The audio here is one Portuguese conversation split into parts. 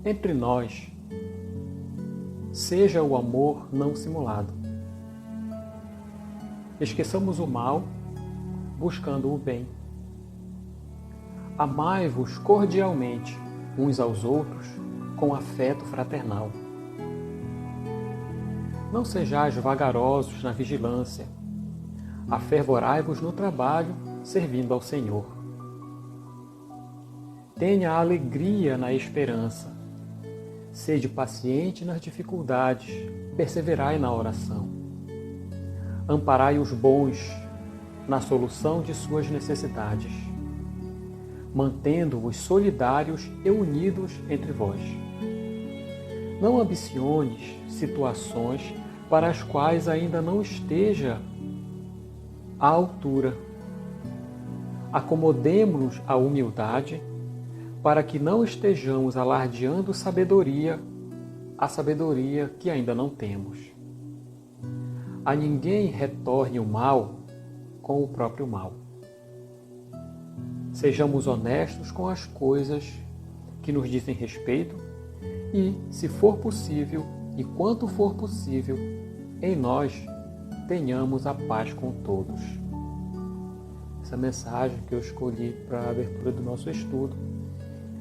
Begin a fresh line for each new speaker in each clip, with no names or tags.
Entre nós, seja o amor não simulado. Esqueçamos o mal, buscando o bem. Amai-vos cordialmente uns aos outros com afeto fraternal. Não sejais vagarosos na vigilância. Afervorai-vos no trabalho, servindo ao Senhor. Tenha alegria na esperança. Sede paciente nas dificuldades, perseverai na oração. Amparai os bons na solução de suas necessidades, mantendo-vos solidários e unidos entre vós. Não ambiciones situações para as quais ainda não esteja à altura. Acomodemo-nos à humildade, para que não estejamos alardeando a sabedoria que ainda não temos. A ninguém retorne o mal com o próprio mal. Sejamos honestos com as coisas que nos dizem respeito e, se for possível e quanto for possível, em nós tenhamos a paz com todos. Essa mensagem que eu escolhi para a abertura do nosso estudo.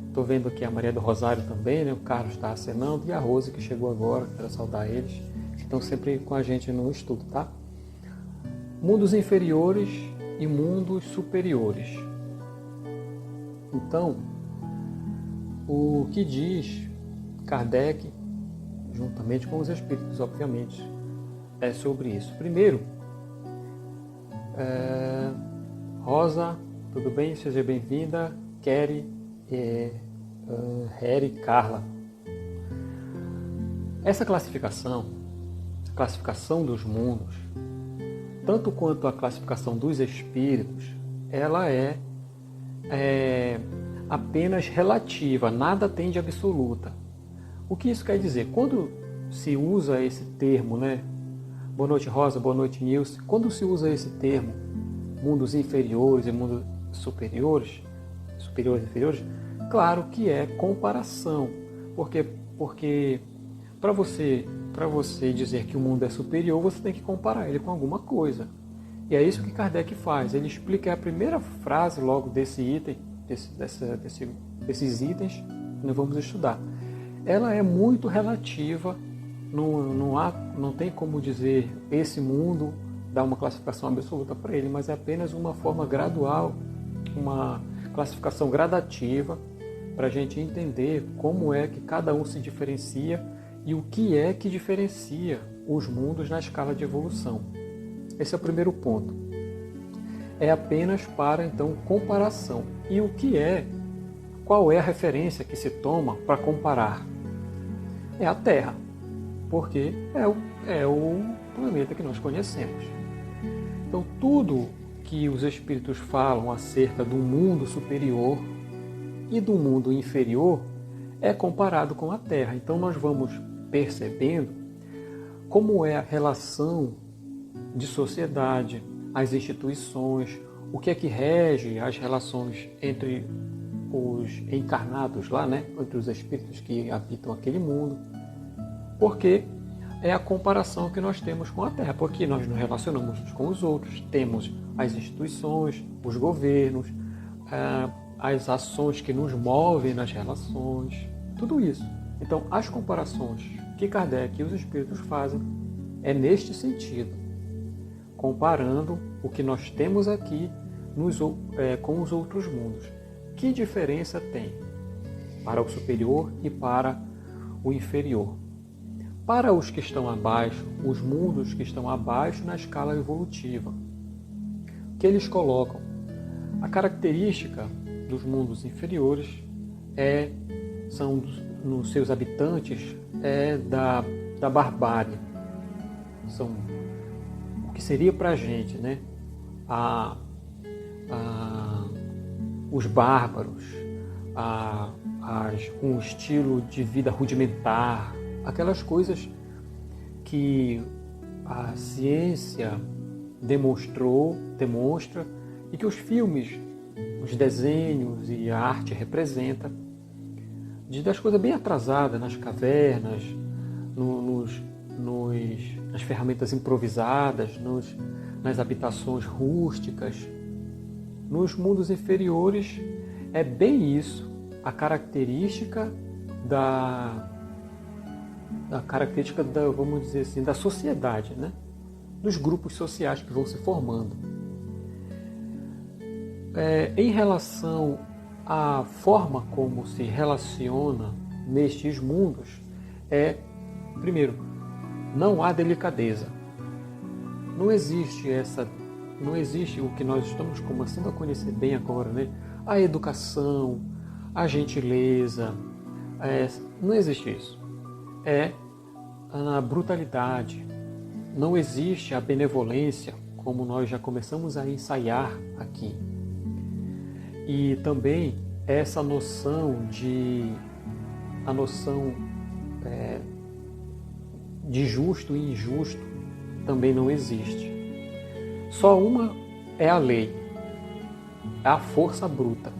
Estou vendo aqui a Maria do Rosário também, né? O Carlos está acenando, e a Rose que chegou agora, quero saudar eles, que estão sempre com a gente no estudo, tá? Mundos inferiores e mundos superiores. Então, o que diz Kardec, juntamente com os espíritos, obviamente, é sobre isso. Primeiro, Rosa, tudo bem? Seja bem-vinda. Kelly, Harry, Carla. Essa classificação, a classificação dos mundos, tanto quanto a classificação dos espíritos, ela é apenas relativa, nada tem de absoluta. O que isso quer dizer? Quando se usa esse termo, né? Boa noite, Rosa, boa noite, Nilce. Quando se usa esse termo, mundos inferiores e mundos superiores e inferiores, claro que é comparação. Porque para você dizer que o mundo é superior, você tem que comparar ele com alguma coisa. E é isso que Kardec faz. Ele explica a primeira frase logo desse item, desses itens que nós vamos estudar. Ela é muito relativa, não tem como dizer esse mundo, dar uma classificação absoluta para ele, mas é apenas uma forma gradual, uma classificação gradativa, para a gente entender como é que cada um se diferencia e o que é que diferencia os mundos na escala de evolução. Esse é o primeiro ponto. É apenas para, então, comparação. E qual é a referência que se toma para comparar? É a Terra, porque é o planeta que nós conhecemos. Então, tudo que os espíritos falam acerca do mundo superior e do mundo inferior é comparado com a Terra. Então, nós vamos percebendo como é a relação de sociedade, as instituições, o que é que rege as relações entre os encarnados lá, né? Entre os espíritos que habitam aquele mundo. Porque é a comparação que nós temos com a Terra, porque nós nos relacionamos uns com os outros, temos as instituições, os governos, as ações que nos movem nas relações, tudo isso. Então, as comparações que Kardec e os espíritos fazem é neste sentido, comparando o que nós temos aqui com os outros mundos. Que diferença tem para o superior e para o inferior? Para os que estão abaixo, os mundos que estão abaixo na escala evolutiva, que eles colocam? A característica dos mundos inferiores são nos seus habitantes da barbárie. São o que seria para a gente, né? Os bárbaros, um estilo de vida rudimentar, aquelas coisas que a ciência demonstra e que os filmes, os desenhos e a arte representa, das coisas bem atrasadas, nas cavernas, nas ferramentas improvisadas, nas habitações rústicas. Nos mundos inferiores é bem isso, a característica vamos dizer assim, da sociedade, né? Dos grupos sociais que vão se formando. Em relação à forma como se relaciona nestes mundos, primeiro, não há delicadeza. Não existe o que nós estamos começando a conhecer bem agora, né? A educação, a gentileza, não existe isso. É a brutalidade. Não existe a benevolência, como nós já começamos a ensaiar aqui. E também essa noção de justo e injusto também não existe. Só uma é a lei, a força bruta.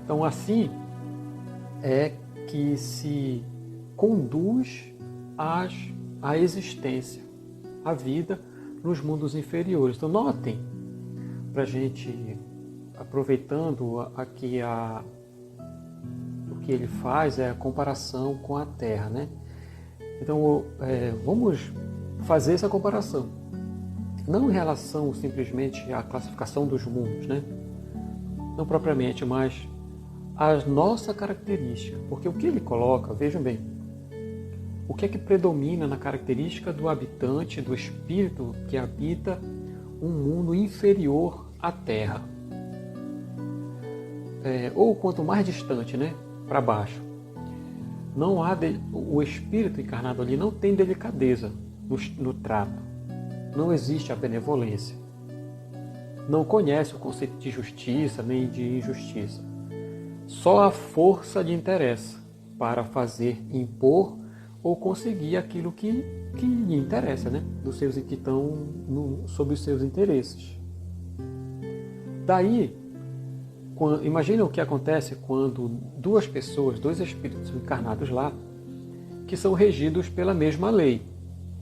Então assim é que se conduz à existência, à vida nos mundos inferiores. Então notem, para a gente, aproveitando aqui o que ele faz é a comparação com a Terra, né? Então vamos fazer essa comparação, não em relação simplesmente à classificação dos mundos, né? Não propriamente, mas a nossa característica, porque o que ele coloca, vejam bem, o que é que predomina na característica do habitante, do espírito que habita um mundo inferior à Terra, ou quanto mais distante, né, para baixo. Não há o espírito encarnado ali não tem delicadeza no trato, não existe a benevolência, não conhece o conceito de justiça nem de injustiça. Só a força lhe interessa para fazer, impor ou conseguir aquilo que lhe interessa, né? Que estão sob os seus interesses. Daí, imagina o que acontece quando duas pessoas, dois espíritos encarnados lá, que são regidos pela mesma lei,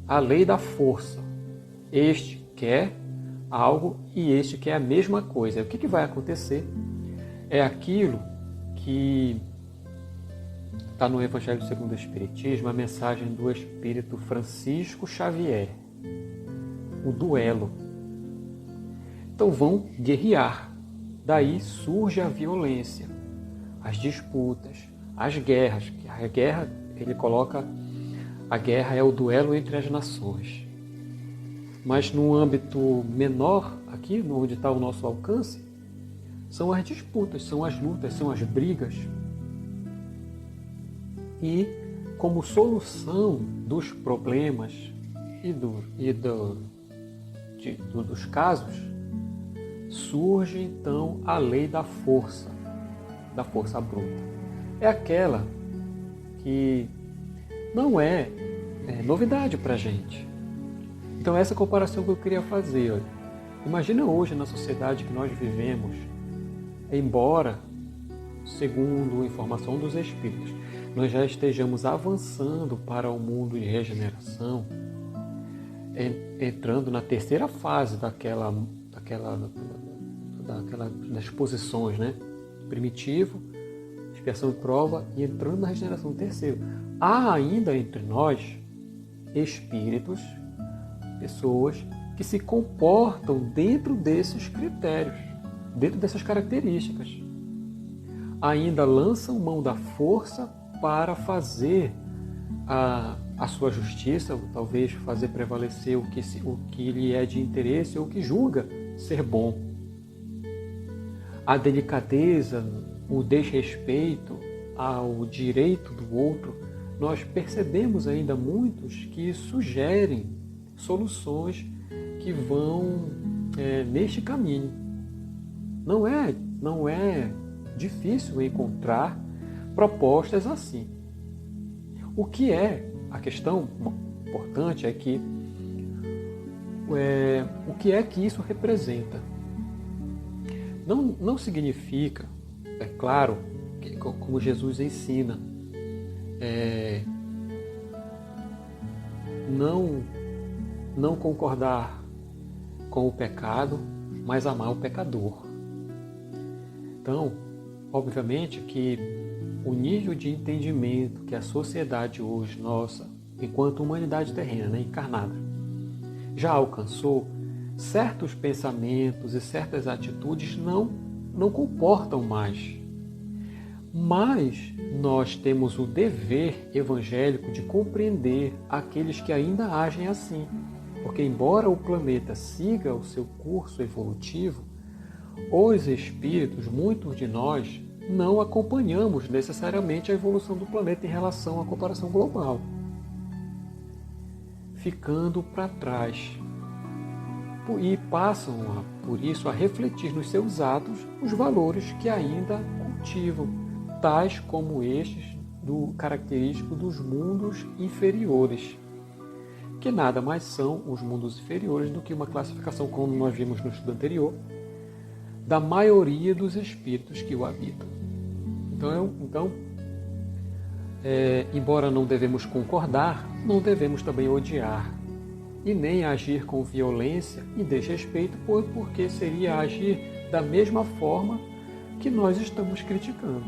a lei da força. Este quer algo e este quer a mesma coisa. O que vai acontecer? É aquilo que está no Evangelho segundo o Espiritismo, a mensagem do Espírito Francisco Xavier, o duelo. Então vão guerrear, daí surge a violência, as disputas, as guerras. A guerra, ele coloca, a guerra é o duelo entre as nações. Mas no âmbito menor, aqui onde está o nosso alcance, são as disputas, são as lutas, são as brigas. E como solução dos problemas e dos casos, surge então a lei da força bruta. É aquela que não é novidade para a gente. Então essa comparação que eu queria fazer. Olha. Imagina hoje na sociedade que nós vivemos, embora, segundo a informação dos Espíritos, nós já estejamos avançando para o mundo de regeneração, entrando na terceira fase das posições, né? Primitivo, expiação e prova, e entrando na regeneração terceiro. Há ainda entre nós espíritos, pessoas que se comportam dentro desses critérios, dentro dessas características. Ainda lançam mão da força para fazer a sua justiça, talvez fazer prevalecer o que lhe é de interesse ou o que julga ser bom. A delicadeza, o desrespeito ao direito do outro, nós percebemos ainda muitos que sugerem soluções que vão neste caminho. Não é difícil encontrar propostas assim. O que é a questão importante é que o que é que isso representa? Não significa é claro, como Jesus ensina, não concordar com o pecado, mas amar o pecador. Então, obviamente que o nível de entendimento que a sociedade hoje, nossa, enquanto humanidade terrena, né, encarnada, já alcançou, certos pensamentos e certas atitudes não comportam mais. Mas nós temos o dever evangélico de compreender aqueles que ainda agem assim. Porque embora o planeta siga o seu curso evolutivo, os espíritos, muitos de nós, não acompanhamos necessariamente a evolução do planeta em relação à comparação global, ficando para trás. E passam, por isso, a refletir nos seus atos os valores que ainda cultivam, tais como estes característico dos mundos inferiores, que nada mais são os mundos inferiores do que uma classificação, como nós vimos no estudo anterior, da maioria dos espíritos que o habitam. Então, embora não devemos concordar, não devemos também odiar, e nem agir com violência e desrespeito, porque seria agir da mesma forma que nós estamos criticando.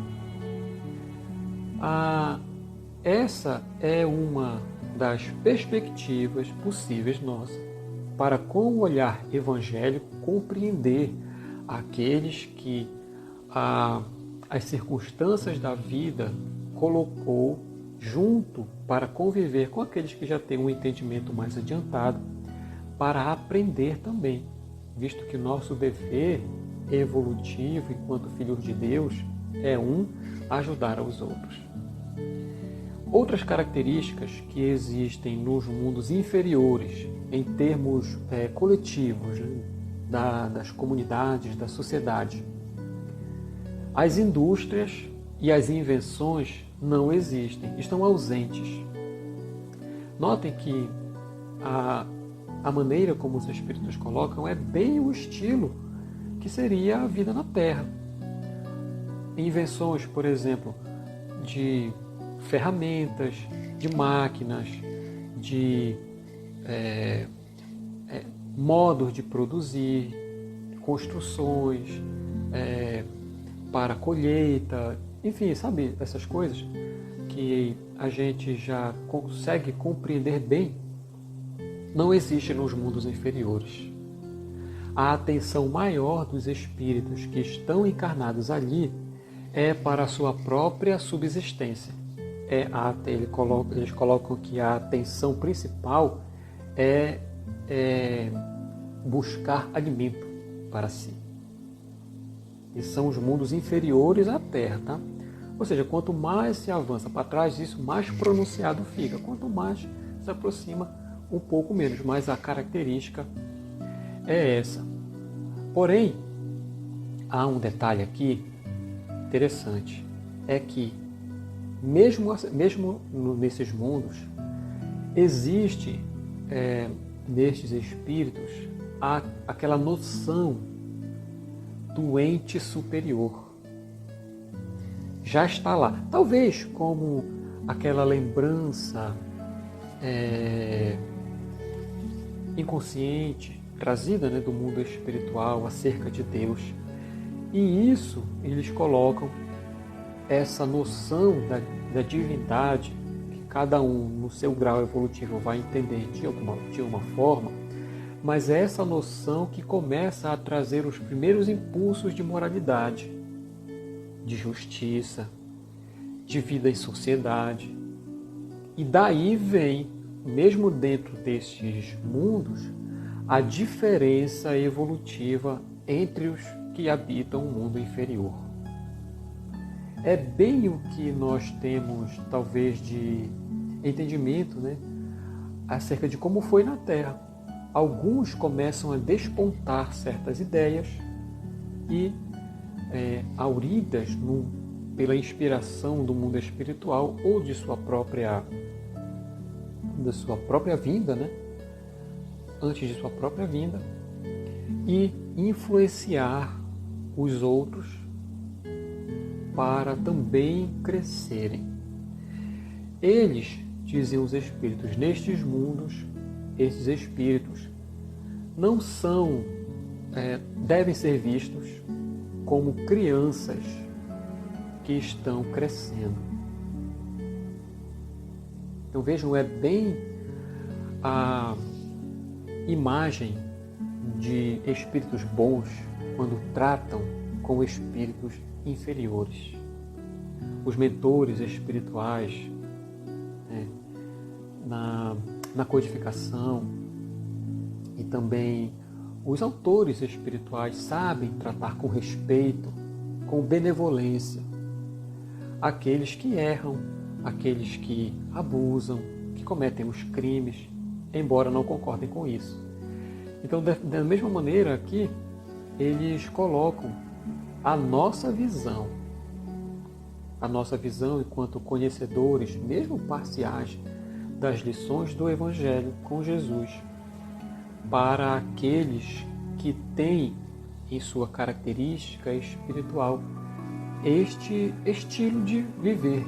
Essa é uma das perspectivas possíveis nossas para, com o olhar evangélico, compreender aqueles que as circunstâncias da vida colocou junto para conviver com aqueles que já têm um entendimento mais adiantado, para aprender também, visto que nosso dever evolutivo enquanto filhos de Deus é ajudar aos outros. Outras características que existem nos mundos inferiores, em termos coletivos, né, das comunidades, da sociedade. As indústrias e as invenções não existem, estão ausentes. Notem que a maneira como os espíritos colocam é bem o estilo que seria a vida na Terra. Invenções, por exemplo, de ferramentas, de máquinas, de modos de produzir, construções para colheita, enfim, sabe, essas coisas que a gente já consegue compreender bem, não existe nos mundos inferiores. A atenção maior dos espíritos que estão encarnados ali é para a sua própria subsistência. Eles colocam que a atenção principal é buscar alimento para si. E são os mundos inferiores à Terra, tá? Ou seja, quanto mais se avança para trás disso, mais pronunciado fica. Quanto mais se aproxima, um pouco menos. Mas a característica é essa. Porém, há um detalhe aqui interessante. É que, mesmo nesses mundos, existe nestes espíritos aquela noção do ente superior. Já está lá. Talvez como aquela lembrança inconsciente, trazida, né, do mundo espiritual acerca de Deus. E isso, eles colocam essa noção da divindade, que cada um no seu grau evolutivo vai entender de alguma forma, mas é essa noção que começa a trazer os primeiros impulsos de moralidade, de justiça, de vida em sociedade. E daí vem, mesmo dentro destes mundos, a diferença evolutiva entre os que habitam o mundo inferior. É bem o que nós temos, talvez, de entendimento, né, acerca de como foi na Terra. Alguns começam a despontar certas ideias e, auridas pela inspiração do mundo espiritual ou de sua própria vinda, né? Antes de sua própria vinda, e influenciar os outros para também crescerem. Eles, dizem os espíritos, nestes mundos, esses espíritos não são, devem ser vistos como crianças que estão crescendo. Então vejam, é bem a imagem de espíritos bons quando tratam com espíritos inferiores. Os mentores espirituais, na codificação, e também os autores espirituais sabem tratar com respeito, com benevolência, aqueles que erram, aqueles que abusam, que cometem os crimes, embora não concordem com isso. Então, da mesma maneira aqui, eles colocam a nossa visão enquanto conhecedores, mesmo parciais, das lições do Evangelho com Jesus, para aqueles que têm em sua característica espiritual este estilo de viver,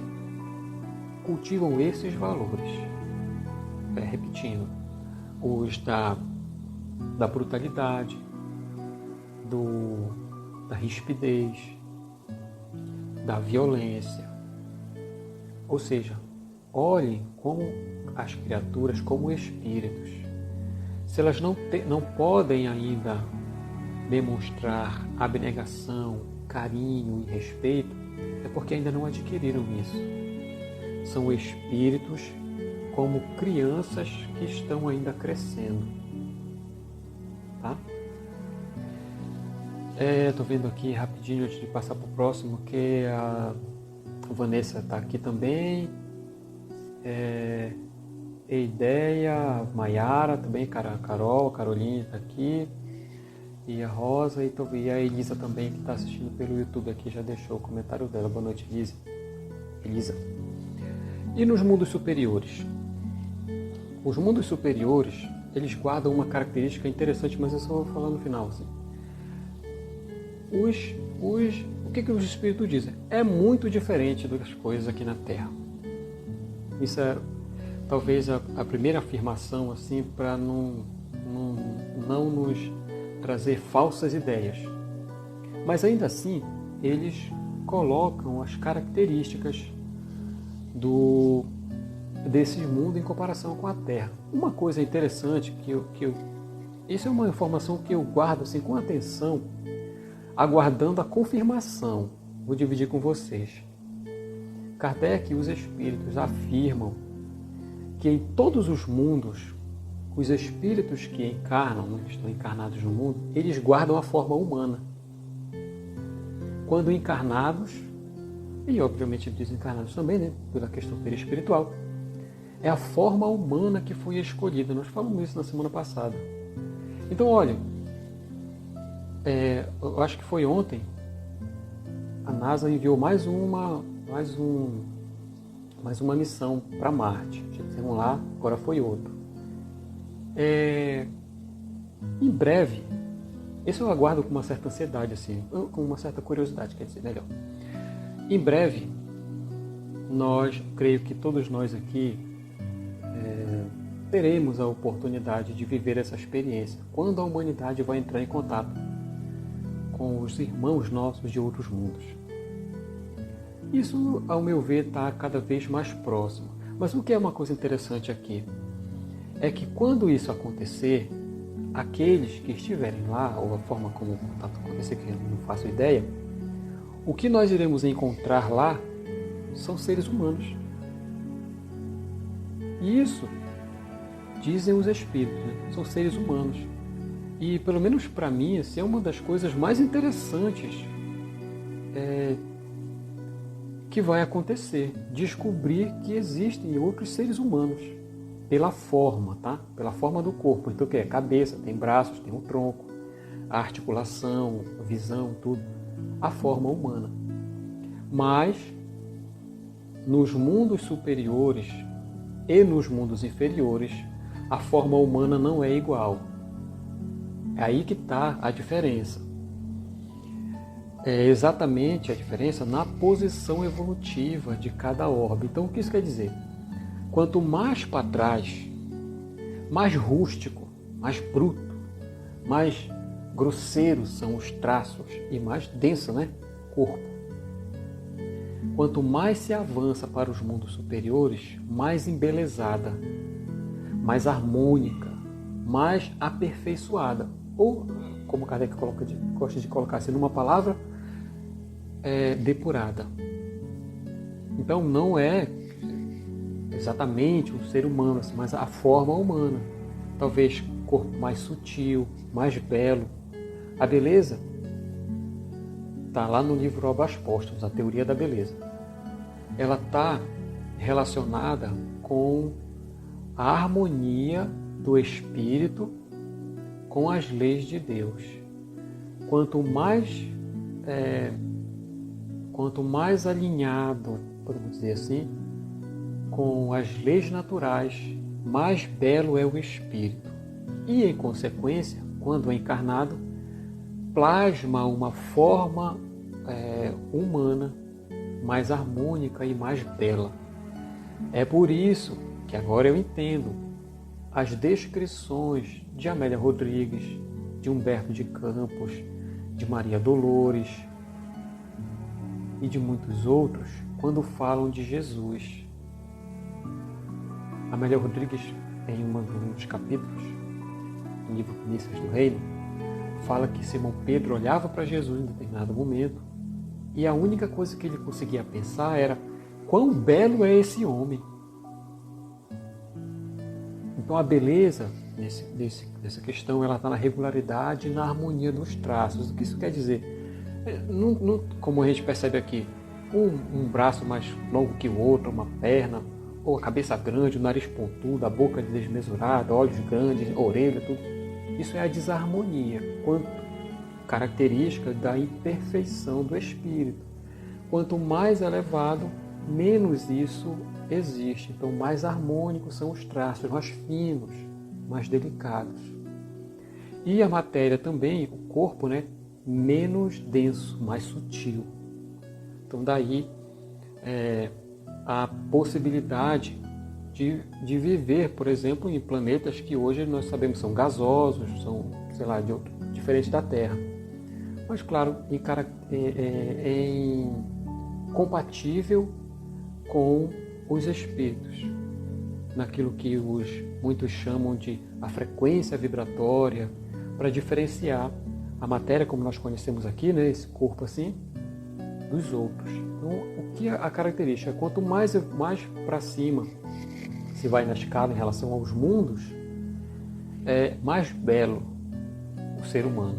cultivam esses valores. Repetindo, os da brutalidade, da rispidez, da violência. Ou seja, olhem como as criaturas, como espíritos. Se elas não podem ainda demonstrar abnegação, carinho e respeito, é porque ainda não adquiriram isso. São espíritos como crianças que estão ainda crescendo. Tá? Estou vendo aqui rapidinho, antes de passar para o próximo, que a Vanessa está aqui também. Ideia, Maiara também, Carol, Caroline está aqui. E a Rosa e a Elisa também, que está assistindo pelo YouTube aqui, já deixou o comentário dela. Boa noite, Elisa. E nos mundos superiores? Os mundos superiores, eles guardam uma característica interessante, mas eu só vou falar no final. Assim. O que os espíritos dizem? É muito diferente das coisas aqui na Terra. Isso é talvez a primeira afirmação, assim, para não nos trazer falsas ideias. Mas ainda assim, eles colocam as características desse mundo em comparação com a Terra. Uma coisa interessante isso é uma informação que eu guardo assim, com atenção, aguardando a confirmação. Vou dividir com vocês. Kardec e os espíritos afirmam que em todos os mundos, os espíritos que encarnam, que estão encarnados no mundo, eles guardam a forma humana. Quando encarnados, e obviamente desencarnados também, né, pela questão perispiritual, é a forma humana que foi escolhida. Nós falamos isso na semana passada. Então, olha, eu acho que foi ontem, a NASA enviou mais uma missão para Marte. Chegamos lá, agora foi outro. Em breve, isso eu aguardo com uma certa ansiedade, assim, com uma certa curiosidade, quer dizer, melhor. Em breve, creio que todos nós aqui teremos a oportunidade de viver essa experiência, quando a humanidade vai entrar em contato com os irmãos nossos de outros mundos. Isso, ao meu ver, está cada vez mais próximo. Mas o que é uma coisa interessante aqui é que quando isso acontecer, aqueles que estiverem lá, ou a forma como o contato acontecer, que eu não faço ideia, o que nós iremos encontrar lá são seres humanos. E isso, dizem os espíritos, né? São seres humanos. E, pelo menos para mim, assim, é uma das coisas mais interessantes que vai acontecer. Descobrir que existem outros seres humanos. Pela forma, tá? Pela forma do corpo. Então, o que é? Cabeça, tem braços, tem um tronco, a articulação, a visão, tudo. A forma humana. Mas, nos mundos superiores e nos mundos inferiores, a forma humana não é igual. É aí que está a diferença. é exatamente a diferença na posição evolutiva de cada orbe. Então, o que isso quer dizer? Quanto mais para trás, mais rústico, mais bruto, mais grosseiros são os traços e mais denso, né? Corpo. Quanto mais se avança para os mundos superiores, mais embelezada, mais harmônica, mais aperfeiçoada. Ou, como Kardec gosta de colocar assim numa palavra, depurada. Então não é exatamente um ser humano, assim, mas a forma humana. Talvez corpo mais sutil, mais belo. A beleza está lá no livro Obras Póstumas, a teoria da beleza. Ela está relacionada com a harmonia do espírito com as leis de Deus. Quanto mais alinhado, podemos dizer assim, com as leis naturais, mais belo é o espírito. E, em consequência, quando é encarnado, plasma uma forma humana mais harmônica e mais bela. É por isso que agora eu entendo as descrições de Amélia Rodrigues, de Humberto de Campos, de Maria Dolores e de muitos outros quando falam de Jesus. Amélia Rodrigues, em um dos capítulos do livro Primícias do Reino, fala que Simão Pedro olhava para Jesus em determinado momento e a única coisa que ele conseguia pensar era: quão belo é esse homem! Então a beleza nessa questão ela está na regularidade e na harmonia dos traços. O que isso quer dizer? Como a gente percebe aqui, um braço mais longo que o outro, uma perna, ou a cabeça grande, o nariz pontudo, a boca desmesurada, olhos grandes, orelha, tudo. Isso é a desarmonia, quanto característica da imperfeição do espírito. Quanto mais elevado, menos isso existe. Então, mais harmônicos são os traços, mais finos, mais delicados. E a matéria também, o corpo, né, menos denso, mais sutil. Então, daí a possibilidade de viver, por exemplo, em planetas que hoje nós sabemos são gasosos, são, diferentes da Terra. Mas, claro, compatível com os espíritos, naquilo que muitos chamam de a frequência vibratória, para diferenciar a matéria, como nós conhecemos aqui, né, esse corpo assim, dos outros. Então, o que é a característica? Quanto mais para cima se vai na escala em relação aos mundos, é mais belo o ser humano.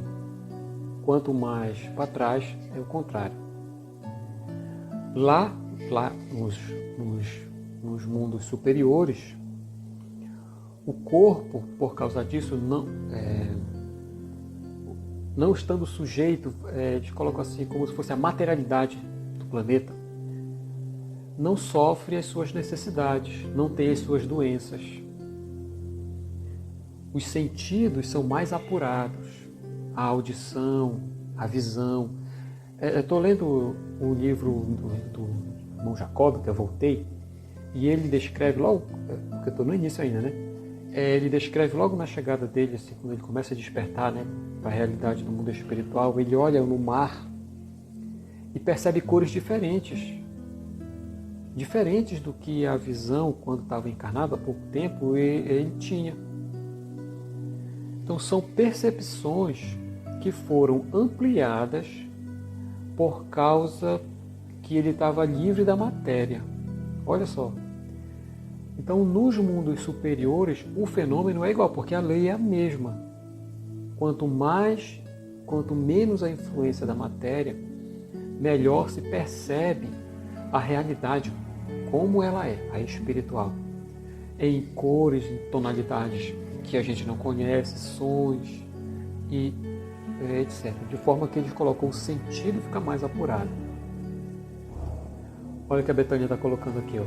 Quanto mais para trás, é o contrário. Lá nos mundos superiores, o corpo, por causa disso, não estando sujeito, eles colocam assim, como se fosse a materialidade do planeta, não sofre as suas necessidades, não tem as suas doenças. Os sentidos são mais apurados, a audição, a visão. Estou lendo o livro do irmão Jacob, que eu voltei, e ele descreve logo, porque eu estou no início ainda, né? Ele descreve logo na chegada dele, assim, quando ele começa a despertar, né, para a realidade do mundo espiritual, ele olha no mar e percebe cores diferentes do que a visão, quando estava encarnado há pouco tempo, ele tinha. Então são percepções que foram ampliadas por causa que ele estava livre da matéria. Olha só. Então, nos mundos superiores, o fenômeno é igual, porque a lei é a mesma. Quanto menos a influência da matéria, melhor se percebe a realidade como ela é, a espiritual. Em cores, em tonalidades que a gente não conhece, sons e etc. De forma que eles colocam o sentido fica mais apurado. Olha o que a Betânia está colocando aqui, ó.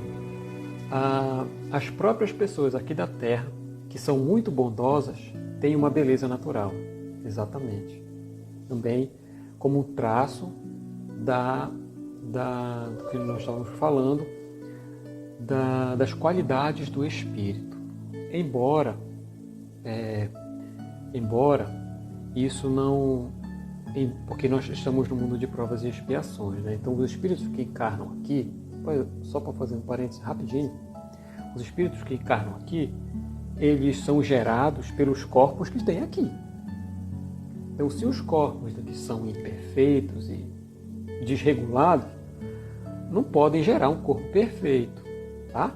As próprias pessoas aqui da Terra, que são muito bondosas, têm uma beleza natural. Exatamente. Também como um traço do que nós estávamos falando, das qualidades do espírito. Embora isso não... Porque nós estamos no mundo de provas e expiações, né? Então os espíritos que encarnam aqui, só para fazer um parênteses rapidinho, os espíritos que encarnam aqui, eles são gerados pelos corpos que tem aqui. Então, se os corpos daqui são imperfeitos e desregulados, não podem gerar um corpo perfeito, tá?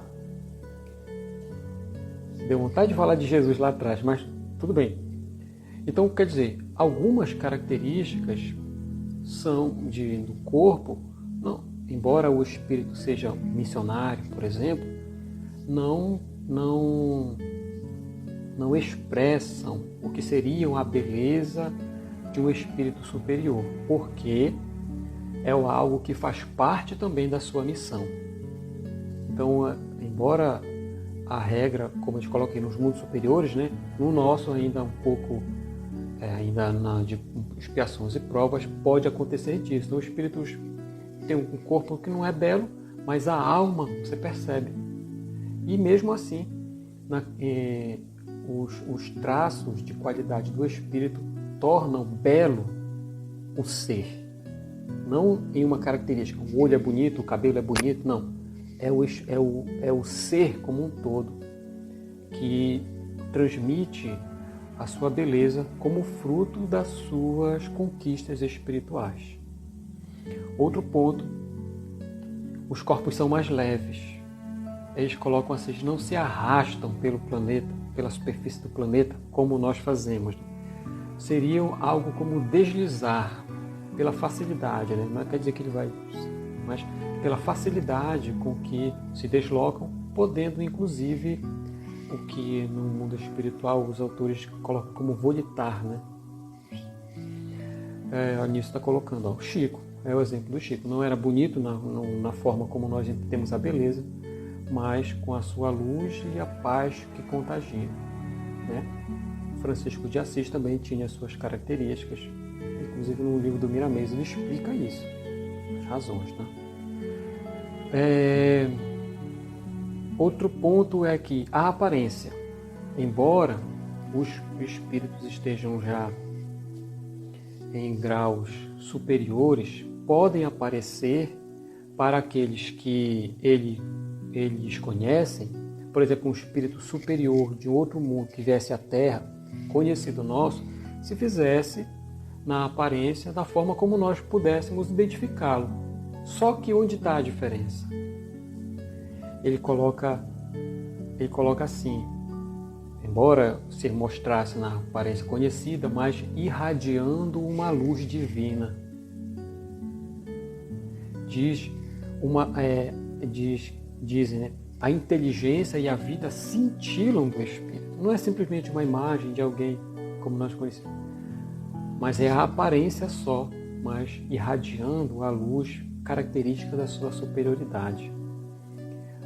Deu vontade de falar de Jesus lá atrás, mas tudo bem. Então, quer dizer, algumas características são do corpo, não, embora o espírito seja missionário, por exemplo, não expressam o que seriam a beleza de um espírito superior, porque é algo que faz parte também da sua missão. Então, embora a regra, como eu te coloquei, nos mundos superiores, né, no nosso ainda um pouco, de expiações e provas, pode acontecer disso. Então, os espíritos têm um corpo que não é belo, mas a alma você percebe. E mesmo assim, os traços de qualidade do espírito tornam belo o ser. Não em uma característica, o olho é bonito, o cabelo é bonito, não. É o ser como um todo que transmite a sua beleza como fruto das suas conquistas espirituais. Outro ponto, os corpos são mais leves. Eles colocam assim, não se arrastam pelo planeta, pela superfície do planeta, como nós fazemos. Seriam algo como deslizar pela facilidade, né? Não quer dizer que ele vai, mas pela facilidade com que se deslocam, podendo inclusive o que no mundo espiritual os autores colocam como volitar, né? Nisso está colocando, o Chico, é o exemplo do Chico. Não era bonito na forma como nós temos a beleza, mas com a sua luz e a paz que contagia, né? Francisco de Assis também tinha suas características, inclusive no livro do Miramês ele explica isso, as razões, né? Outro ponto é que a aparência, embora os espíritos estejam já em graus superiores, podem aparecer para aqueles que eles conhecem, por exemplo, um espírito superior de outro mundo que viesse à Terra, conhecido nosso, se fizesse na aparência da forma como nós pudéssemos identificá-lo. Só que onde está a diferença? Ele coloca assim, embora se mostrasse na aparência conhecida, mas irradiando uma luz divina. Dizem, né? A inteligência e a vida cintilam do espírito. Não é simplesmente uma imagem de alguém como nós conhecemos, mas é a aparência só, mas irradiando a luz característica da sua superioridade.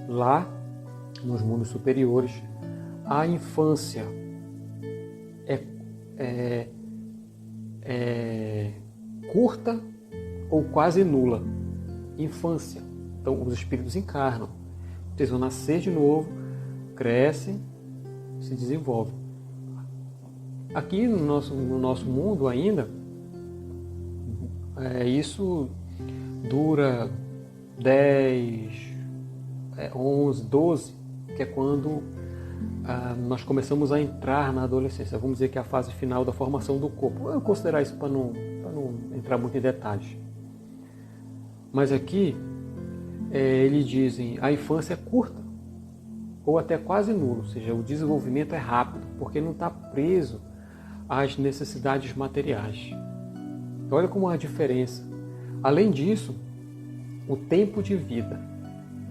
Lá, nos mundos superiores, a infância é curta ou quase nula. Infância. Então, os espíritos encarnam. Eles vão nascer de novo, crescem, se desenvolvem. Aqui no nosso mundo ainda, isso dura 10, 11, 12, que é quando nós começamos a entrar na adolescência. Vamos dizer que é a fase final da formação do corpo. Eu vou considerar isso para não entrar muito em detalhes. Mas aqui, eles dizem a infância é curta, ou até quase nula, ou seja, o desenvolvimento é rápido, porque não está preso às necessidades materiais. Então, olha como há a diferença. Além disso, o tempo de vida.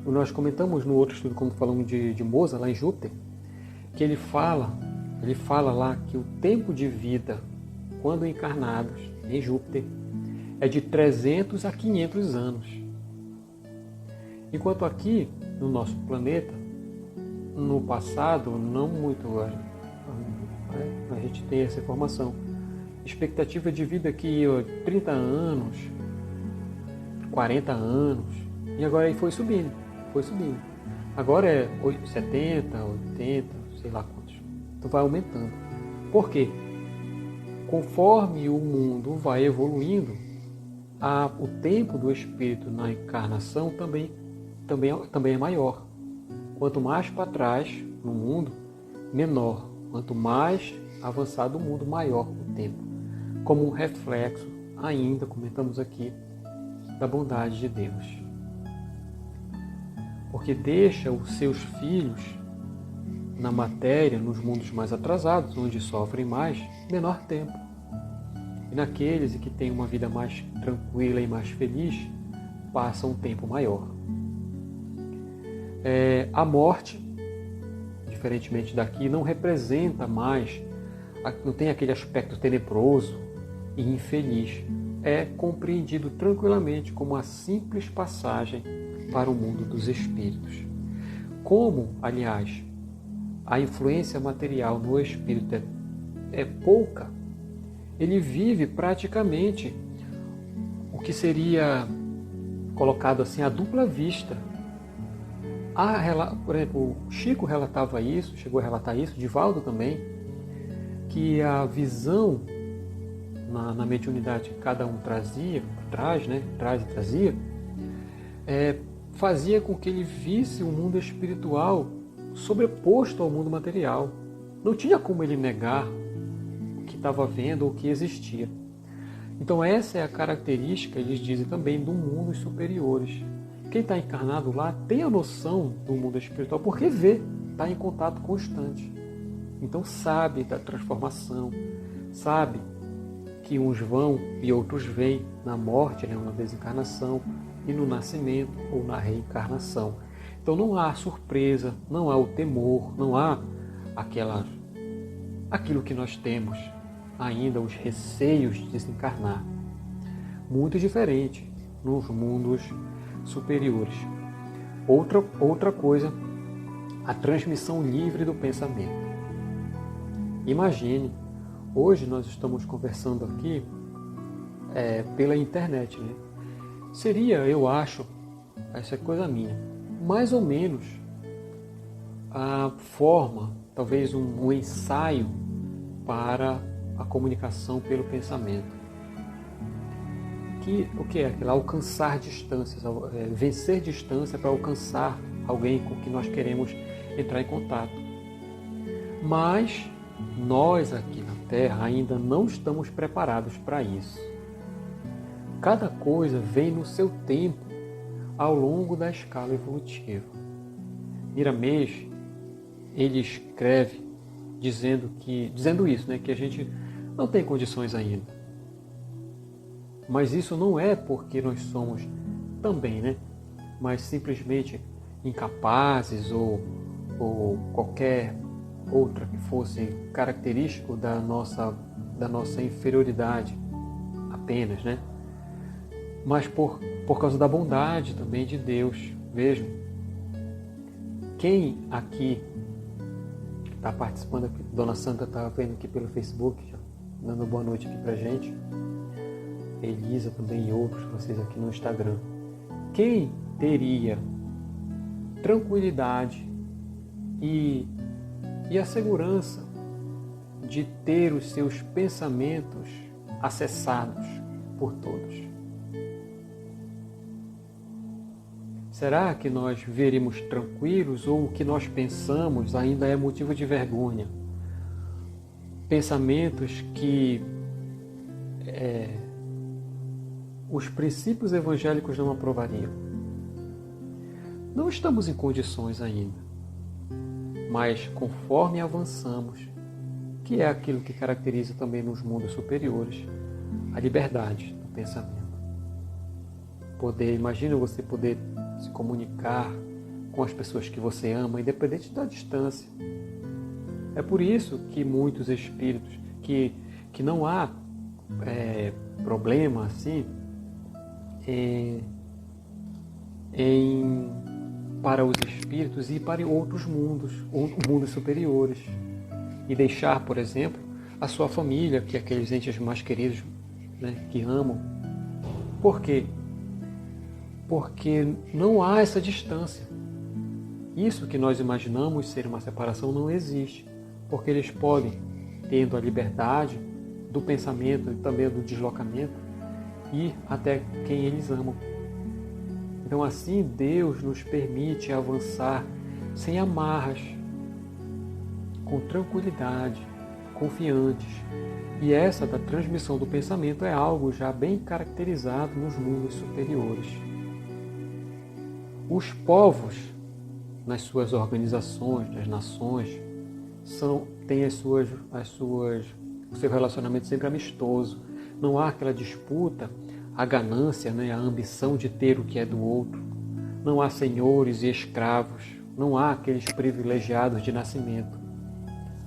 Nós comentamos no outro estudo, quando falamos de Mozart, lá em Júpiter, que ele fala lá que o tempo de vida, quando encarnados em Júpiter, é de 300 a 500 anos. Enquanto aqui, no nosso planeta, no passado, não muito, a gente tem essa informação, expectativa de vida que 30 anos, 40 anos, e agora aí foi subindo. Agora é 70, 80, sei lá quantos. Então vai aumentando. Por quê? Conforme o mundo vai evoluindo, o tempo do espírito na encarnação também é maior. Quanto mais para trás no mundo, menor. Quanto mais avançado o mundo, maior o tempo. Como um reflexo, ainda comentamos aqui, da bondade de Deus. Porque deixa os seus filhos na matéria, nos mundos mais atrasados, onde sofrem mais, menor tempo. E naqueles que têm uma vida mais tranquila e mais feliz, passam um tempo maior. A morte, diferentemente daqui, não representa mais, não tem aquele aspecto tenebroso e infeliz. É compreendido tranquilamente como uma simples passagem para o mundo dos espíritos. Como, aliás, a influência material no espírito é pouca, ele vive praticamente o que seria colocado assim à dupla vista. Por exemplo, o Chico relatava isso, chegou a relatar isso, Divaldo também, que a visão na mediunidade que cada um trazia, fazia com que ele visse o mundo espiritual sobreposto ao mundo material. Não tinha como ele negar o que estava vendo ou o que existia. Então essa é a característica, eles dizem também, do mundos superiores. Quem está encarnado lá tem a noção do mundo espiritual porque vê, está em contato constante. Então sabe da transformação, sabe que uns vão e outros vêm na morte, na desencarnação, e no nascimento ou na reencarnação. Então não há surpresa, não há o temor, não há aquilo que nós temos ainda, os receios de desencarnar. Muito diferente nos mundos superiores. Outra coisa, a transmissão livre do pensamento. Imagine, hoje nós estamos conversando aqui pela internet, né? Seria, eu acho, essa é coisa minha, mais ou menos a forma, talvez um ensaio para a comunicação pelo pensamento. O que é aquilo? Alcançar distâncias, vencer distância para alcançar alguém com que nós queremos entrar em contato. Mas nós aqui na Terra ainda não estamos preparados para isso. Cada coisa vem no seu tempo ao longo da escala evolutiva. Miramês, ele escreve dizendo isso, né, que a gente não tem condições ainda. Mas isso não é porque nós somos também, né, mas simplesmente incapazes ou qualquer outra que fosse característico da nossa inferioridade apenas, né? Mas por causa da bondade também de Deus. Vejam, quem aqui está participando aqui, Dona Santa está vendo aqui pelo Facebook, dando boa noite aqui pra gente, Elisa também e outros, vocês aqui no Instagram. Quem teria tranquilidade e a segurança de ter os seus pensamentos acessados por todos? Será que nós veríamos tranquilos ou o que nós pensamos ainda é motivo de vergonha? Pensamentos que os princípios evangélicos não aprovariam. Não estamos em condições ainda, mas conforme avançamos, que é aquilo que caracteriza também nos mundos superiores, a liberdade do pensamento. Imagina você poder se comunicar com as pessoas que você ama, independente da distância. É por isso que muitos espíritos, que não há problema assim para os espíritos ir para outros mundos superiores e deixar, por exemplo, a sua família, que é aqueles entes mais queridos, né, que amam. Por quê? Porque não há essa distância. Isso que nós imaginamos ser uma separação não existe, porque eles podem, tendo a liberdade do pensamento e também do deslocamento, ir até quem eles amam. Então assim Deus nos permite avançar sem amarras, com tranquilidade, confiantes. E essa da transmissão do pensamento é algo já bem caracterizado nos mundos superiores. Os povos, nas suas organizações, nas nações, têm o seu relacionamento sempre amistoso. Não há aquela disputa, a ganância, né, a ambição de ter o que é do outro. Não há senhores e escravos. Não há aqueles privilegiados de nascimento.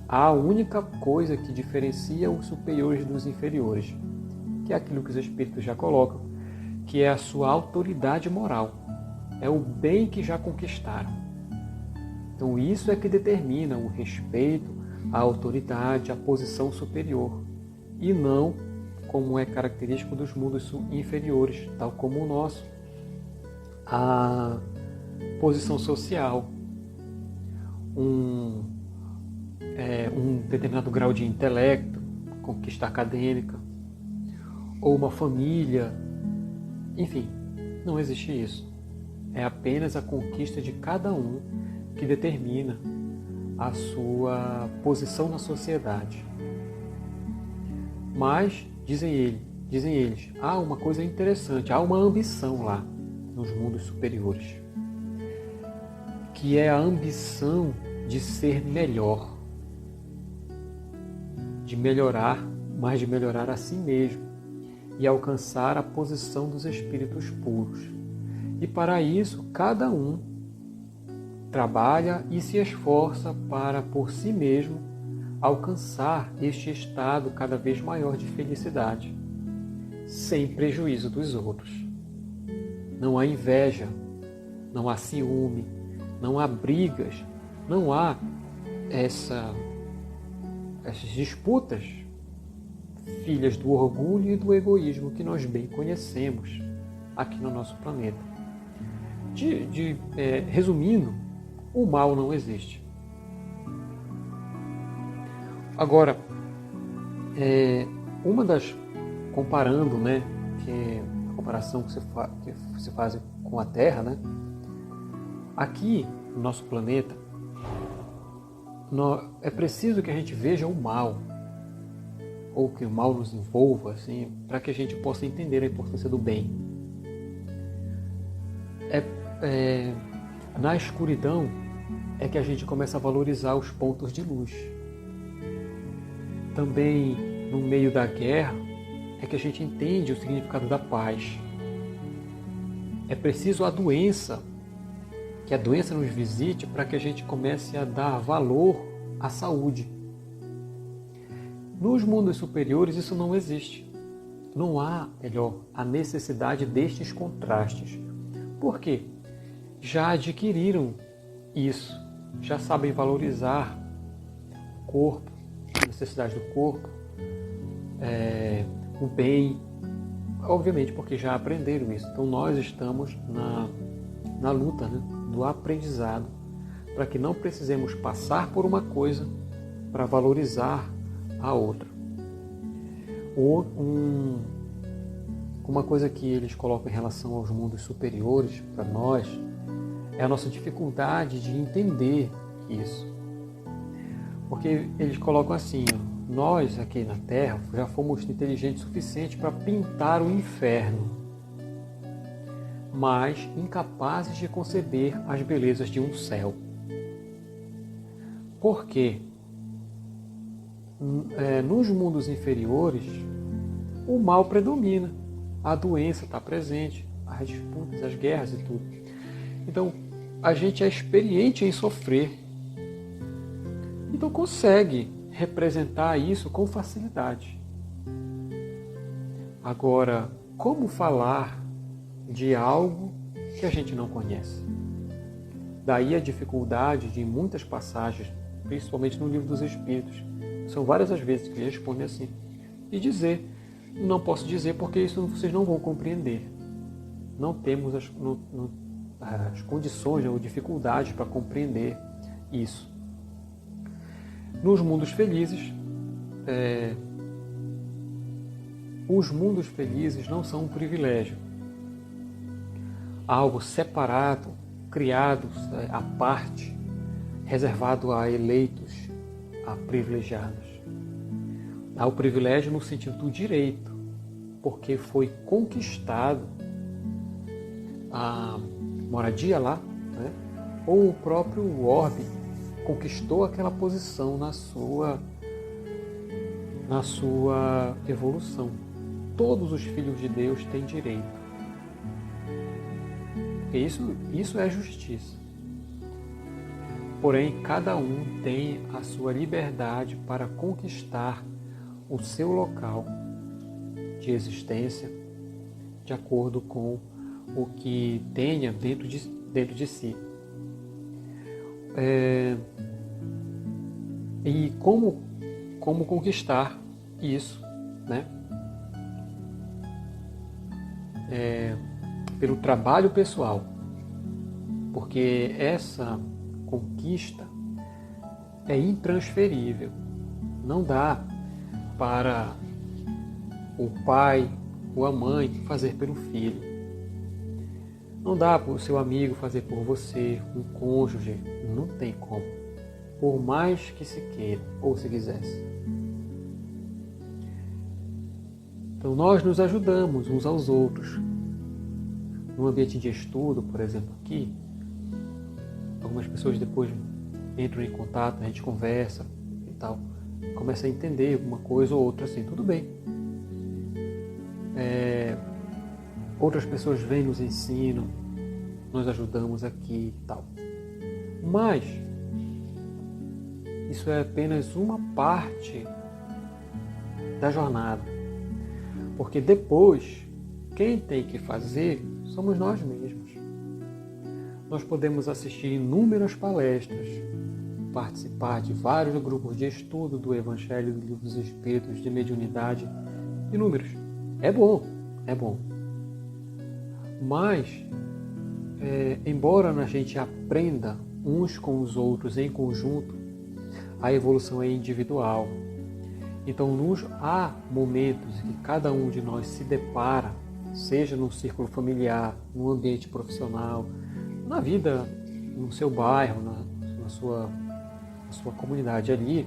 Há a única coisa que diferencia os superiores dos inferiores, que é aquilo que os espíritos já colocam, que é a sua autoridade moral. É o bem que já conquistaram. Então isso é que determina o respeito, a autoridade, a posição superior. E não como é característico dos mundos inferiores, tal como o nosso. A posição social, um determinado grau de intelecto, conquista acadêmica, ou uma família, enfim, não existe isso. É apenas a conquista de cada um que determina a sua posição na sociedade. Mas, dizem eles, há uma coisa interessante, há uma ambição lá nos mundos superiores, que é a ambição de ser melhor, de melhorar, mas de melhorar a si mesmo e alcançar a posição dos espíritos puros. E para isso, cada um trabalha e se esforça para, por si mesmo, alcançar este estado cada vez maior de felicidade, sem prejuízo dos outros. Não há inveja, não há ciúme, não há brigas, não há essas disputas, filhas do orgulho e do egoísmo que nós bem conhecemos aqui no nosso planeta. Resumindo, o mal não existe. Agora, comparando, né, que é a comparação que se faz com a Terra, né, aqui no nosso planeta, é preciso que a gente veja o mal, ou que o mal nos envolva, assim, para que a gente possa entender a importância do bem. Na escuridão é que a gente começa a valorizar os pontos de luz. Também no meio da guerra é que a gente entende o significado da paz. É preciso que a doença nos visite para que a gente comece a dar valor à saúde. Nos mundos superiores isso não existe. Não há, a necessidade destes contrastes. Por quê? Já adquiriram isso, já sabem valorizar o corpo, a necessidade do corpo, o bem, obviamente porque já aprenderam isso. Então nós estamos na luta, né, do aprendizado, para que não precisemos passar por uma coisa para valorizar a outra. Uma coisa que eles colocam em relação aos mundos superiores para nós é a nossa dificuldade de entender isso. Porque eles colocam assim, nós aqui na Terra já fomos inteligentes o suficiente para pintar o inferno, mas incapazes de conceber as belezas de um céu. Por quê? Nos mundos inferiores, o mal predomina, a doença está presente, as disputas, as guerras e tudo. Então, a gente é experiente em sofrer, então consegue representar isso com facilidade. Agora, como falar de algo que a gente não conhece? Daí a dificuldade de muitas passagens, principalmente no Livro dos Espíritos, São várias as vezes que ele responde assim. E dizer, não posso dizer porque isso vocês não vão compreender. Não temos as condições ou dificuldades para compreender isso. Nos mundos felizes, os mundos felizes não são um privilégio. Algo separado, criado à parte, reservado a eleitos, a privilegiados. Há o privilégio no sentido do direito, porque foi conquistado a moradia lá, né? Ou o próprio orbe conquistou aquela posição na sua evolução. Todos os filhos de Deus têm direito. Porque isso é justiça. Porém, cada um tem a sua liberdade para conquistar o seu local de existência de acordo com o que tenha dentro de si. E como conquistar isso, né? Pelo trabalho pessoal, porque essa conquista é intransferível. Não dá para o pai ou a mãe fazer pelo filho. Não dá para o seu amigo fazer por você, um cônjuge. Não tem como. Por mais que se queira ou se quisesse. Então nós nos ajudamos uns aos outros. No ambiente de estudo, por exemplo, aqui, algumas pessoas depois entram em contato, a gente conversa e tal, começa a entender alguma coisa ou outra assim, tudo bem. Outras pessoas vêm, nos ensinam, nós ajudamos aqui e tal. Mas isso é apenas uma parte da jornada. Porque depois, quem tem que fazer somos nós mesmos. Nós podemos assistir inúmeras palestras, participar de vários grupos de estudo do Evangelho, do Livro dos Espíritos, de mediunidade, inúmeros. É bom. Mas, embora a gente aprenda uns com os outros em conjunto, a evolução é individual. Então, há momentos em que cada um de nós se depara, seja no círculo familiar, no ambiente profissional, na vida, no seu bairro, na sua comunidade ali,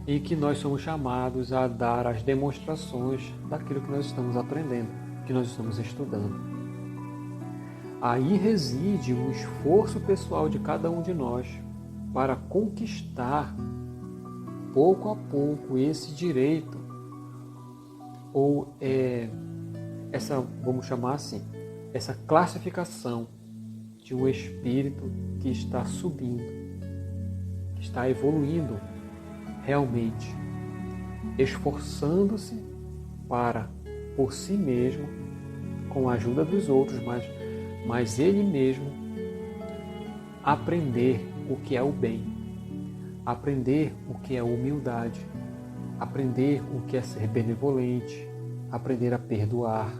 e que nós somos chamados a dar as demonstrações daquilo que nós estamos aprendendo, que nós estamos estudando. Aí reside um esforço pessoal de cada um de nós para conquistar pouco a pouco esse direito, ou vamos chamar assim, essa classificação de um espírito que está subindo, que está evoluindo realmente, esforçando-se para, por si mesmo, com a ajuda dos outros, mas ele mesmo, aprender o que é o bem, aprender o que é humildade, aprender o que é ser benevolente, aprender a perdoar.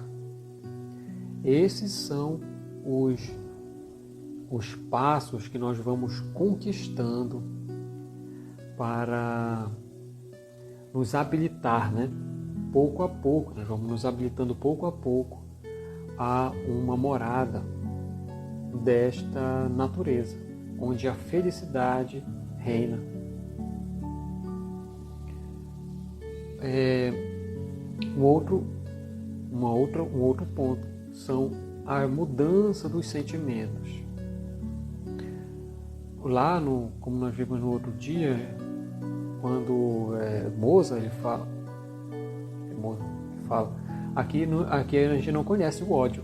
Esses são os passos que nós vamos conquistando para nos habilitar, né? Pouco a pouco, nós vamos nos habilitando pouco a pouco a uma morada desta natureza, onde a felicidade reina. Um outro ponto são a mudança dos sentimentos. Lá, como nós vimos no outro dia, quando Mozart ele fala, aqui a gente não conhece o ódio.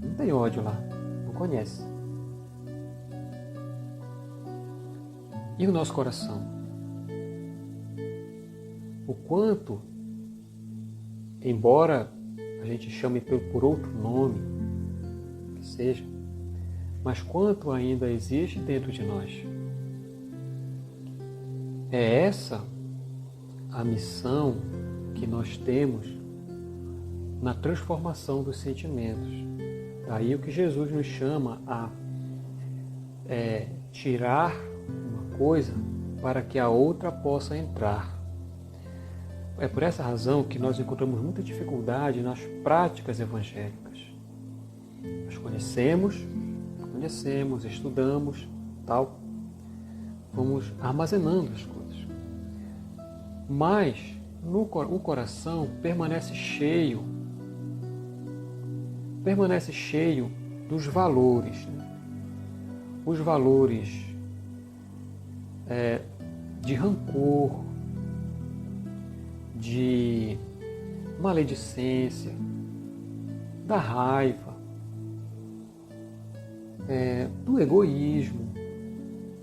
Não tem ódio lá, não conhece. E o nosso coração? O quanto, embora a gente chame por outro nome, que seja, mas quanto ainda existe dentro de nós É essa a missão que nós temos na transformação dos sentimentos. Daí o que Jesus nos chama a tirar uma coisa para que a outra possa entrar. É por essa razão que nós encontramos muita dificuldade nas práticas evangélicas. Nós conhecemos, estudamos, tal, vamos armazenando as coisas. Mas o coração permanece cheio dos valores. Né? Os valores de rancor, de maledicência, da raiva, do egoísmo,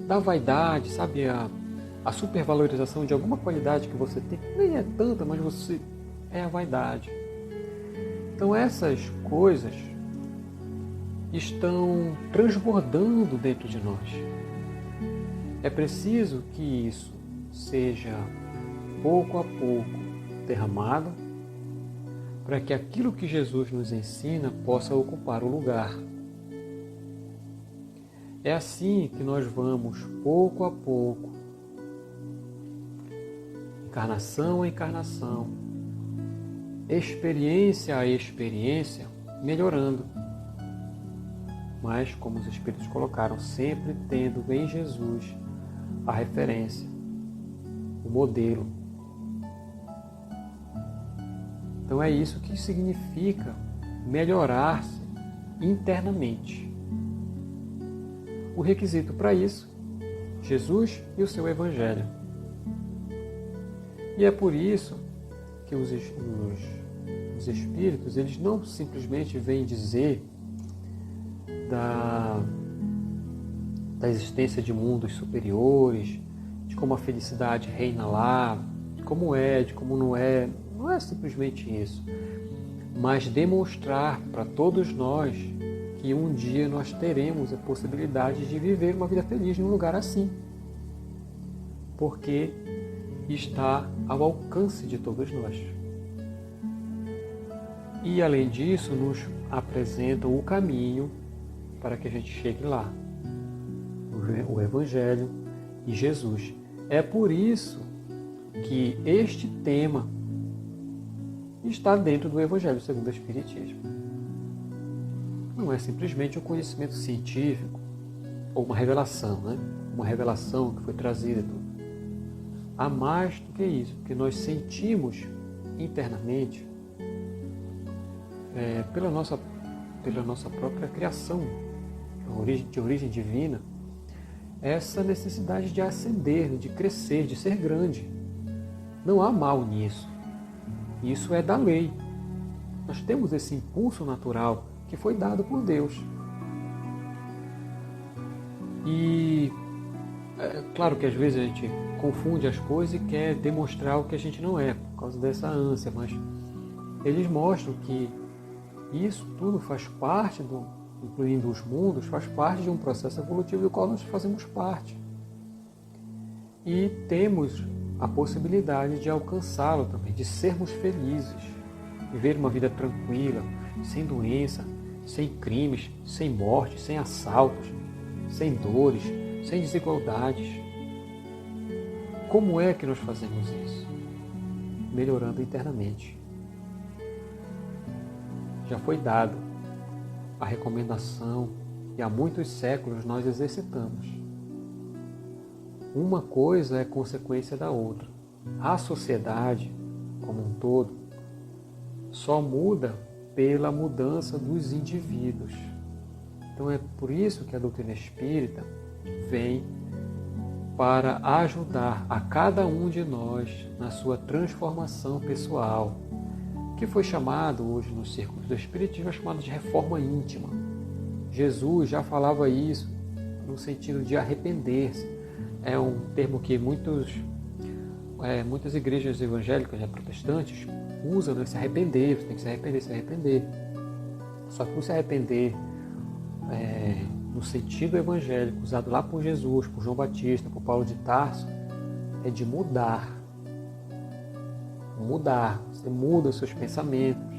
da vaidade, sabe? A supervalorização de alguma qualidade que você tem, que nem é tanta, mas é a vaidade. Então essas coisas estão transbordando dentro de nós. É preciso que isso seja pouco a pouco derramado para que aquilo que Jesus nos ensina possa ocupar o lugar. É assim que nós vamos, pouco a pouco, encarnação a encarnação, experiência a experiência, melhorando. Mas, como os Espíritos colocaram, sempre tendo em Jesus a referência, o modelo. Então é isso que significa melhorar-se internamente. O requisito para isso, Jesus e o seu Evangelho. E é por isso que os Espíritos, eles não simplesmente vêm dizer da existência de mundos superiores, de como a felicidade reina lá, de como é, de como não é. Não é simplesmente isso, mas demonstrar para todos nós que um dia nós teremos a possibilidade de viver uma vida feliz num lugar assim, porque está ao alcance de todos nós. E além disso, nos apresentam o caminho para que a gente chegue lá, o Evangelho e Jesus. É por isso que este tema está dentro do Evangelho segundo o Espiritismo. Não é simplesmente um conhecimento científico ou uma revelação, né? Uma revelação que foi trazida. Há mais do que isso, porque nós sentimos internamente, pela nossa própria criação, de origem divina, essa necessidade de ascender, de crescer, de ser grande. Não há mal nisso. Isso é da lei. Nós temos esse impulso natural que foi dado por Deus. E claro que às vezes a gente confunde as coisas e quer demonstrar o que a gente não é, por causa dessa ânsia, mas eles mostram que isso tudo faz parte, incluindo os mundos, faz parte de um processo evolutivo do qual nós fazemos parte. E temos a possibilidade de alcançá-lo também, de sermos felizes, viver uma vida tranquila, sem doença, sem crimes, sem morte, sem assaltos, sem dores, sem desigualdades. Como é que nós fazemos isso? Melhorando internamente. Já foi dado a recomendação e há muitos séculos nós exercitamos. Uma coisa é consequência da outra. A sociedade, como um todo, só muda pela mudança dos indivíduos. Então é por isso que a doutrina espírita vem para ajudar a cada um de nós na sua transformação pessoal, que foi chamado hoje nos círculos do espiritismo, é chamado de reforma íntima. Jesus já falava isso no sentido de arrepender-se. É um termo que muitas igrejas evangélicas, protestantes, usam, né? Se arrepender, você tem que se arrepender. Só que o se arrepender no sentido evangélico, usado lá por Jesus, por João Batista, por Paulo de Tarso, é de mudar. Mudar. Você muda os seus pensamentos.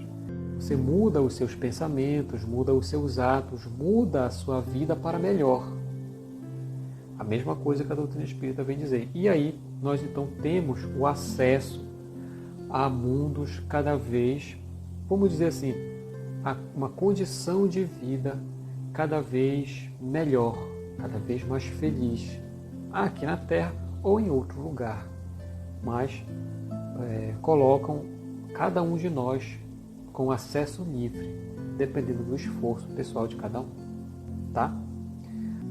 Você muda os seus pensamentos, muda os seus atos, muda a sua vida para melhor. A mesma coisa que a doutrina espírita vem dizer. E aí, nós então temos o acesso a mundos cada vez, vamos dizer assim, a uma condição de vida cada vez melhor, cada vez mais feliz, aqui na Terra ou em outro lugar. Mas colocam cada um de nós com acesso livre, dependendo do esforço pessoal de cada um. Tá?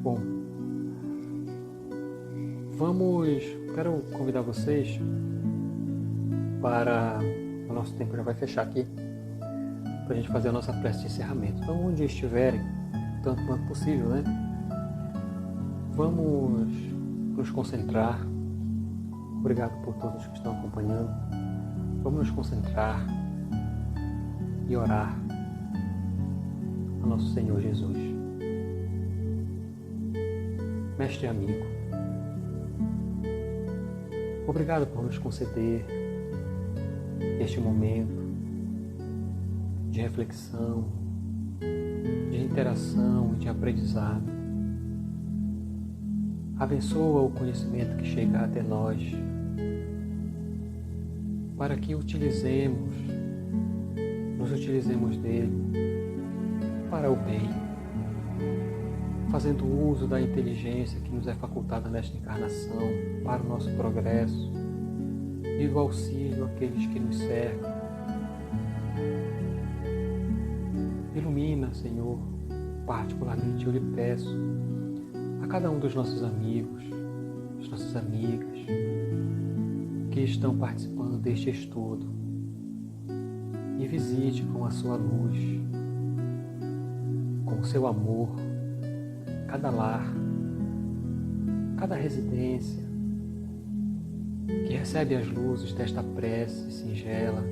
Bom, quero convidar vocês para, o nosso tempo já vai fechar aqui, para a gente fazer a nossa prece de encerramento. Então, onde estiverem, tanto quanto possível, né? Vamos nos concentrar. Obrigado por todos que estão acompanhando. Vamos nos concentrar e orar ao nosso Senhor Jesus. Mestre amigo, obrigado por nos conceder este momento de reflexão, de interação, de aprendizado. Abençoa o conhecimento que chega até nós, para que nos utilizemos dele para o bem, fazendo uso da inteligência que nos é facultada nesta encarnação para o nosso progresso, e o auxílio àqueles que nos cercam. Ilumina, Senhor, particularmente eu lhe peço, a cada um dos nossos amigos, das nossas amigas, que estão participando deste estudo, e visite com a sua luz, com o seu amor, cada lar, cada residência, que recebe as luzes desta prece singela,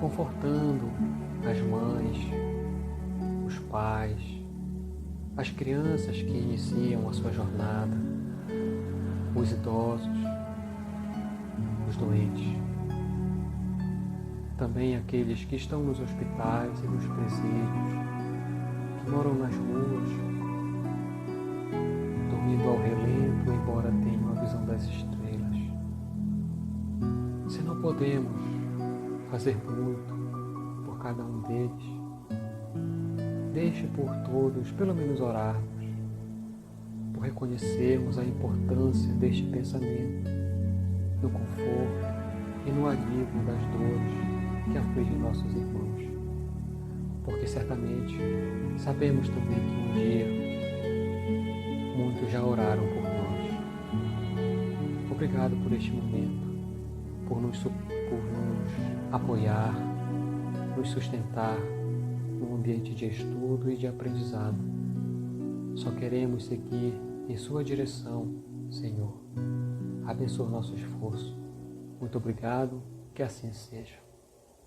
confortando as mães, os pais, as crianças que iniciam a sua jornada, os idosos, os doentes, também aqueles que estão nos hospitais e nos presídios, que moram nas ruas, dormindo ao relento, embora tenham a visão das estrelas. Se não podemos fazer muito por cada um deles, deixe por todos pelo menos orarmos, por reconhecermos a importância deste pensamento no conforto e no alívio das dores que afligem nossos irmãos. Porque certamente sabemos também que um dia muitos já oraram por nós. Obrigado por este momento, por nos apoiar, nos sustentar num ambiente de estudo e de aprendizado. Só queremos seguir em sua direção, Senhor. Abençoa o nosso esforço. Muito obrigado, que assim seja.